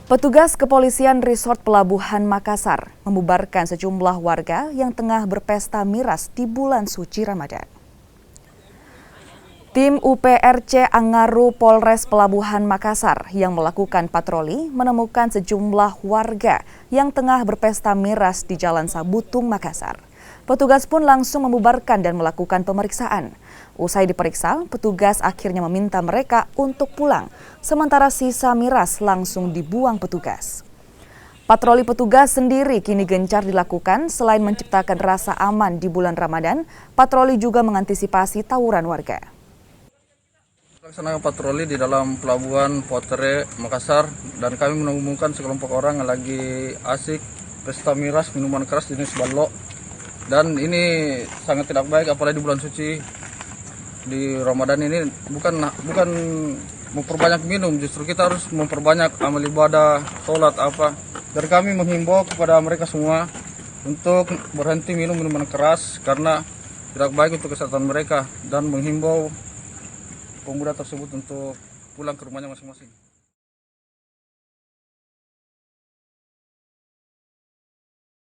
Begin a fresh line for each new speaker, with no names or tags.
Petugas kepolisian Resort Pelabuhan Makassar membubarkan sejumlah warga yang tengah berpesta miras di bulan suci Ramadan. Tim UPRC Angaru Polres Pelabuhan Makassar yang melakukan patroli menemukan sejumlah warga yang tengah berpesta miras di Jalan Sabutung, Makassar. Petugas pun langsung membubarkan dan melakukan pemeriksaan. Usai diperiksa, petugas akhirnya meminta mereka untuk pulang, sementara sisa miras langsung dibuang petugas. Patroli petugas sendiri kini gencar dilakukan. Selain menciptakan rasa aman di bulan Ramadan, patroli juga mengantisipasi tawuran warga.
Laksanakan patroli di dalam pelabuhan Potere, Makassar, dan kami menemukan sekelompok orang yang lagi asik pesta miras minuman keras jenis balok. Dan ini sangat tidak baik, apalagi di bulan suci di Ramadan ini bukan memperbanyak minum, justru kita harus memperbanyak amal ibadah, sholat apa. Dan kami menghimbau kepada mereka semua untuk berhenti minum minuman keras karena tidak baik untuk kesehatan mereka, dan menghimbau pemuda tersebut untuk pulang ke rumahnya masing-masing.